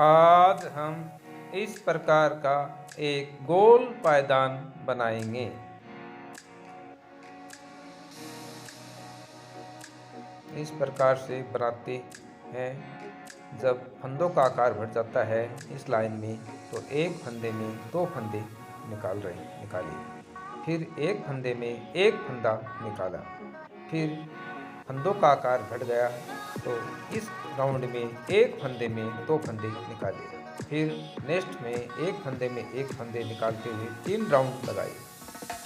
आज हम इस प्रकार का एक गोल पायदान बनाएंगे। इस प्रकार से बनाते हैं। जब फंदों का आकार बढ़ जाता है इस लाइन में, तो एक फंदे में दो फंदे निकाले, फिर एक फंदे में एक फंदा निकाला, फिर फंदों का आकार घट गया तो इस राउंड में एक फंदे में दो फंदे निकाले, फिर नेक्स्ट में एक फंदे में एक फंदे निकालते हुए 3 राउंड लगाए,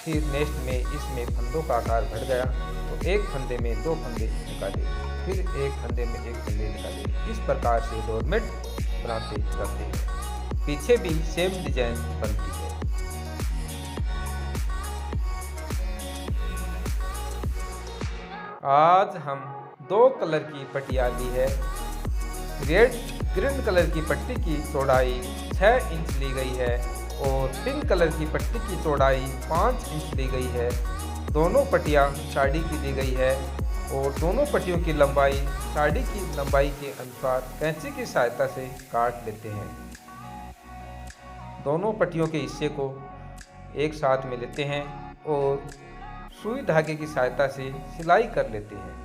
फिर नेक्स्ट में इसमें फंदों का आकार घट गया तो एक फंदे में दो फंदे निकाले, फिर एक फंदे में एक फंदे निकाले। इस प्रकार से डोरमेट बनाते जाते हैं। पीछे भी सेम डिजाइन बनती है। आज हम 2 कलर की पट्टियाँ ली है। रेड ग्रीन कलर की पट्टी की चौड़ाई 6 इंच ली गई है और पिंक कलर की पट्टी की चौड़ाई 5 इंच ली गई है। दोनों पट्टियाँ साड़ी की दी गई है और दोनों पट्टियों की लंबाई साड़ी की लंबाई के अनुसार कैंची की सहायता से काट लेते हैं। दोनों पट्टियों के हिस्से को एक साथ में लेते हैं और सुई धागे की सहायता से सिलाई कर लेते हैं।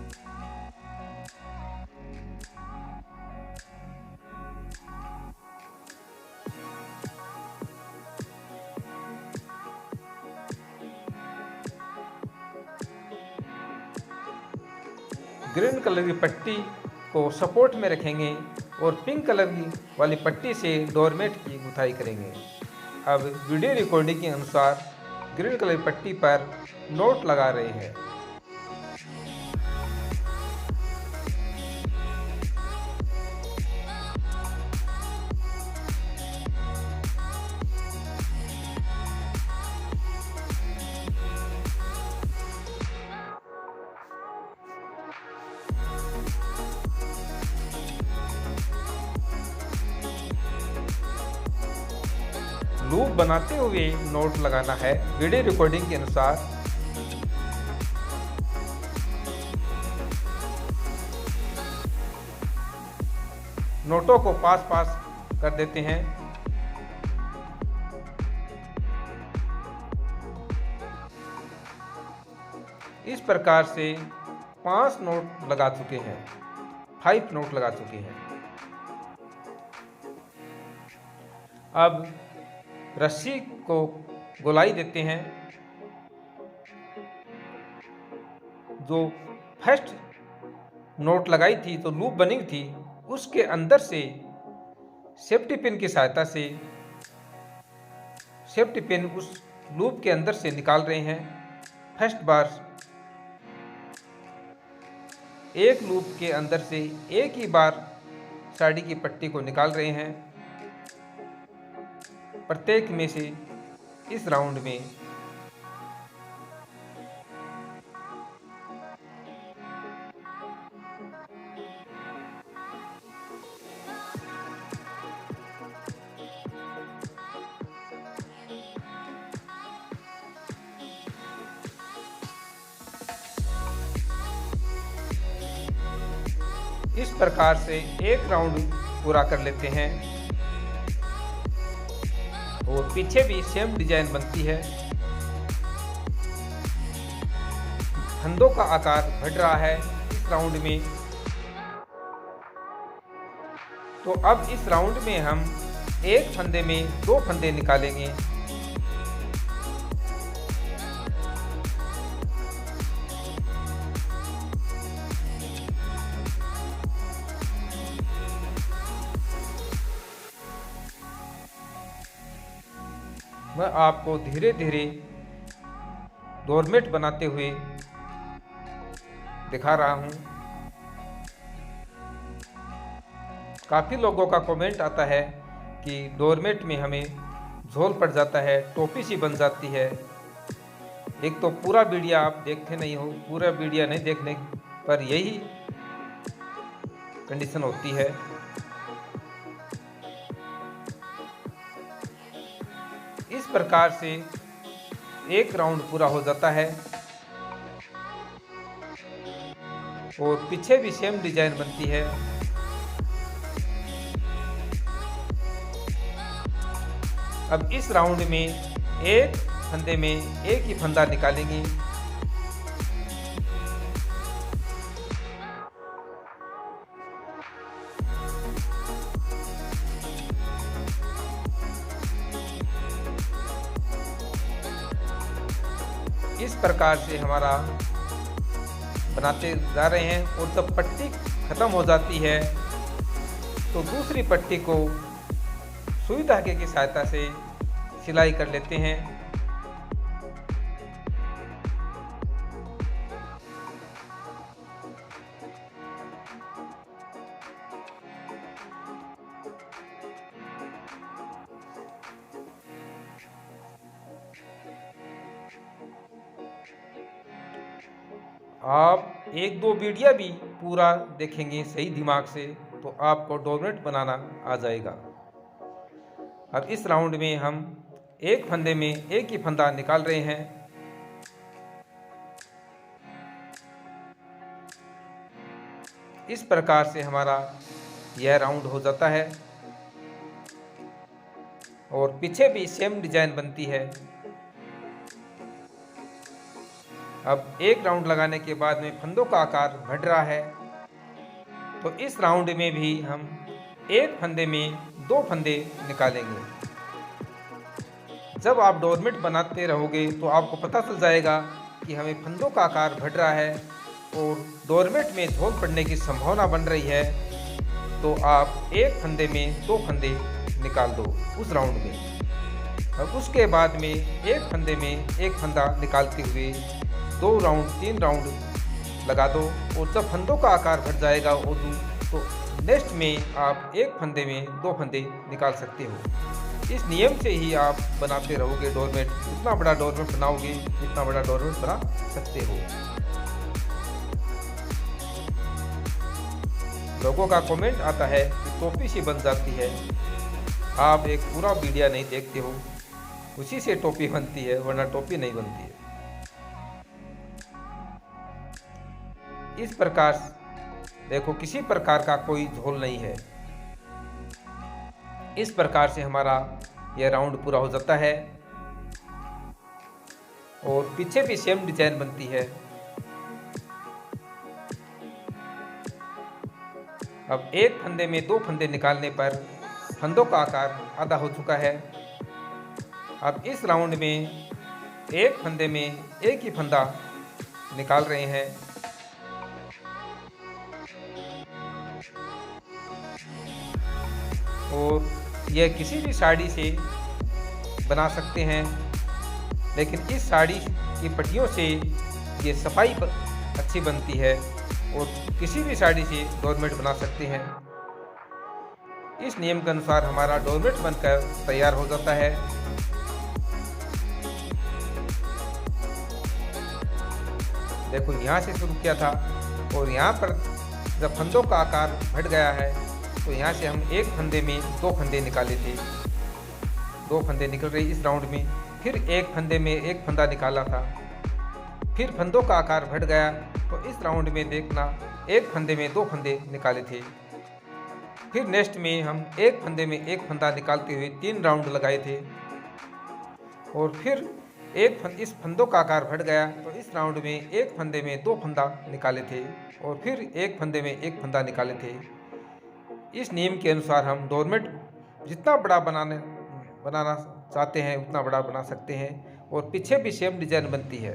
ग्रीन कलर की पट्टी को सपोर्ट में रखेंगे और पिंक कलर की वाली पट्टी से डोरमेट की गुथाई करेंगे। अब वीडियो रिकॉर्डिंग के अनुसार ग्रीन कलर की पट्टी पर नोट लगा रहे हैं। लूप बनाते हुए नोट लगाना है वीडियो रिकॉर्डिंग के अनुसार। नोटों को पास पास कर देते हैं। इस प्रकार से 5 नोट लगा चुके हैं, 5 नोट लगा चुके हैं। अब रस्सी को गोलाई देते हैं। जो फर्स्ट नोट लगाई थी तो लूप बनी थी, उसके अंदर से सेफ्टी पिन की सहायता से सेफ्टी पिन उस लूप के अंदर से निकाल रहे हैं। फर्स्ट बार एक लूप के अंदर से एक ही बार साड़ी की पट्टी को निकाल रहे हैं। प्रत्येक में से इस राउंड में इस प्रकार से एक राउंड पूरा कर लेते हैं और पीछे भी सेम डिजाइन बनती है। फंदों का आकार बढ़ रहा है इस राउंड में। तो अब इस राउंड में हम एक फंदे में 2 फंदे निकालेंगे। मैं आपको धीरे धीरे डोरमेट बनाते हुए दिखा रहा हूँ। काफ़ी लोगों का कमेंट आता है कि डोरमेट में हमें झोल पड़ जाता है, टोपी सी बन जाती है। एक तो पूरा वीडियो आप देखते नहीं हो, पूरा वीडियो नहीं देखने पर यही कंडीशन होती है। इस प्रकार से एक राउंड पूरा हो जाता है और पीछे भी सेम डिजाइन बनती है। अब इस राउंड में एक फंदे में एक ही फंदा निकालेंगे। इस प्रकार से हमारा बनाते जा रहे हैं और जब पट्टी खत्म हो जाती है तो दूसरी पट्टी को सुई धागे की सहायता से सिलाई कर लेते हैं। आप एक दो वीडियो भी पूरा देखेंगे सही दिमाग से तो आपको डोरमेट बनाना आ जाएगा। अब इस राउंड में हम एक फंदे में एक ही फंदा निकाल रहे हैं। इस प्रकार से हमारा यह राउंड हो जाता है और पीछे भी सेम डिजाइन बनती है। अब एक राउंड लगाने के बाद में फंदों का आकार बढ़ रहा है तो इस राउंड में भी हम एक फंदे में दो फंदे निकालेंगे। जब आप डोरमेट बनाते रहोगे तो आपको पता चल जाएगा कि हमें फंदों का आकार बढ़ रहा है और डोरमेट में झोल पड़ने की संभावना बन रही है, तो आप एक फंदे में दो फंदे निकाल दो उस राउंड में। अब उसके बाद में एक फंदे में एक फंदा निकालते हुए दो राउंड तीन राउंड लगा दो और जब फंदों का आकार बढ़ जाएगा तो नेक्स्ट में आप एक फंदे में दो फंदे निकाल सकते हो। इस नियम से ही आप बनाते रहोगे डोरमेट। जितना बड़ा डोरमेट बनाओगे जितना बड़ा डोरमेट बना सकते हो। लोगों का कमेंट आता है कि टोपी सी बन जाती है। आप एक पूरा वीडियो नहीं देखते हो, उसी से टोपी बनती है वरना टोपी नहीं बनती है। इस प्रकार देखो किसी प्रकार का कोई झोल नहीं है। इस प्रकार से हमारा यह राउंड पूरा हो जाता है और पीछे भी सेम डिजाइन बनती है। अब एक फंदे में दो फंदे निकालने पर फंदों का आकार आधा हो चुका है। अब इस राउंड में एक फंदे में एक ही फंदा निकाल रहे हैं। और यह किसी भी साड़ी से बना सकते हैं, लेकिन इस साड़ी की पट्टियों से ये सफाई अच्छी बनती है और किसी भी साड़ी से डोरमेट बना सकते हैं। इस नियम के अनुसार हमारा डोरमेट बनकर तैयार हो जाता है। देखो यहाँ से शुरू किया था और यहाँ पर जब फंदों का आकार बढ़ गया है तो यहाँ से हम एक फंदे में दो फंदे निकाले थे। दो फंदे निकल रहे इस राउंड में। फिर एक फंदे में एक फंदा निकाला था। फिर फंदों का आकार बढ़ गया तो इस राउंड में देखना एक फंदे में दो फंदे निकाले थे। फिर नेक्स्ट में हम एक फंदे में एक फंदा निकालते हुए तीन राउंड लगाए थे और फिर इस फंदों का आकार बढ़ गया तो इस राउंड में एक फंदे में दो फंदा निकाले थे और फिर एक फंदे में एक फंदा निकाले थे। इस नियम के अनुसार हम डोरमेट जितना बड़ा बनाना चाहते हैं उतना बड़ा बना सकते हैं और पीछे भी सेम डिजाइन बनती है।